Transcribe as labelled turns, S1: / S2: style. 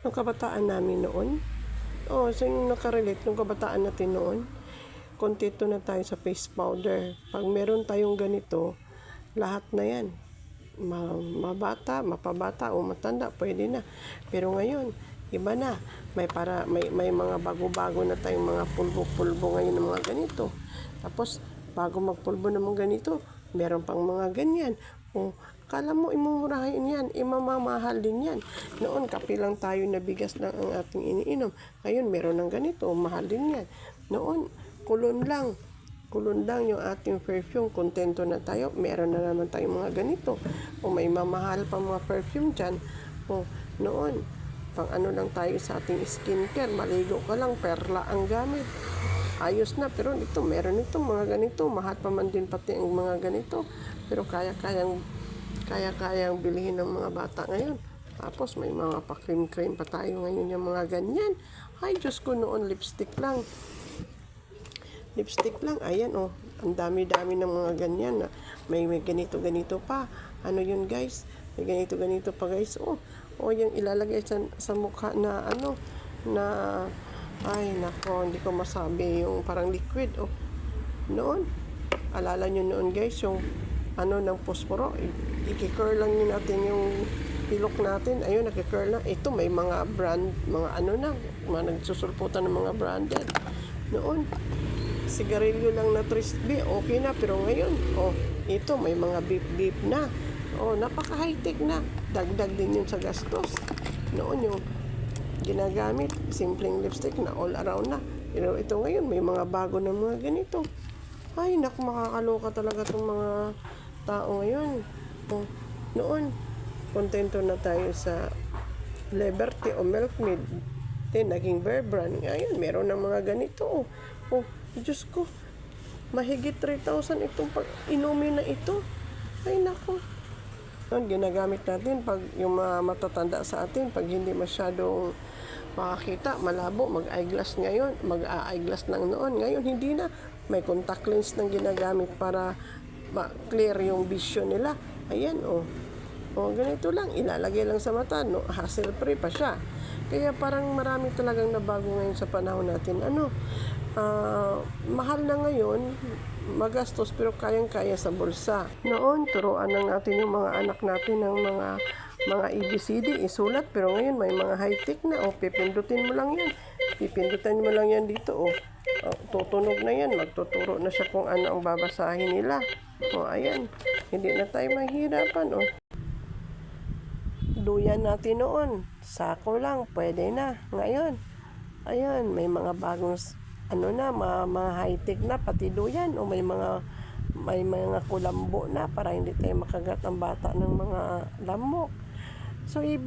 S1: nung kabataan namin noon. So yung nakarelate nung kabataan natin noon, kontento na tayo sa face powder. Pag meron tayong ganito, lahat na yan. Mabata, mapabata o matanda, pwede na. Pero ngayon, iba na. May mga bago-bago na tayong mga pulbo-pulbo ngayon ng mga ganito. Tapos, bago magpulbo ng mga ganito, meron pang mga ganyan. Akala mo imumurahin yan, imamamahal din yan. Noon, kape lang tayo na bigas lang ang ating iniinom. Ngayon, meron ng ganito, mahal din yan. Noon, kulon lang yung ating perfume, kontento na tayo, meron na naman tayong mga ganito. May mamahal pa mga perfume dyan. Noon, pang ano lang tayo sa ating skincare, maligo ka lang, perla ang gamit. Ayos na, pero ito, meron ito, mga ganito, mahal pa man din pati ang mga ganito. Pero kaya-kayang bilhin ng mga bata ngayon. Tapos may mga pa-cream pa tayo ngayon yung mga ganyan. Ay, Diyos ko, noon lipstick lang, ayan ang dami-dami ng mga ganyan na may ganito pa. Ano yun guys? May ganito pa guys. Yung ilalagay sa mukha na ay nako, hindi ko masabi, yung parang liquid. Noon, alala nyo noon guys, yung ng posporo, i-curl lang yun natin yung pilok natin. Ayun, nakikurl na. Ito, may mga brand, mga mga nagsusulputan ng mga branded. Noon, sigarilyo lang na crispy, okay na. Pero ngayon, ito, may mga beep na. Napaka-high-tech na. Dagdag din yun sa gastos. Noon yung ginagamit, simpleng lipstick na all around na. Pero ito ngayon, may mga bago na mga ganito. Ay, naku, makakaloka talaga itong mga tao ngayon. Noon, kontento na tayo sa Liberty o Milkmaid. Naging Bear Brand. Ngayon, meron ng mga ganito. Diyos ko, mahigit 3,000 itong inumin na ito. Ay, naku. Ginagamit natin pag yung mga matatanda sa atin, pag hindi masyadong makakita, malabo, mag-eyeglass ngayon, mag-eyeglass lang noon. Ngayon, hindi na. May contact lens nang ginagamit para clear yung vision nila. Ayan, ganito lang. Ilalagay lang sa mata, hassle-free pa siya. Kaya parang marami talagang nabago ngayon sa panahon natin. Mahal na ngayon, magastos, pero kayang-kaya sa bulsa. Noon, turuan lang natin yung mga anak natin ng mga ABCD, isulat, pero ngayon may mga high-tech na. Pipindutin mo lang yan. Pipindutin mo lang yan dito. Tutunog na yan. Magtuturo na siya kung ano ang babasahin nila. Ayan. Hindi na tayo mahirapan. Duyan natin noon. Sako lang. Pwede na. Ngayon. Ayan. May mga bagong mga high-tech na. Pati duyan. May mga kulambo na para hindi tayo makagat ang bata ng mga lamok. So, ibig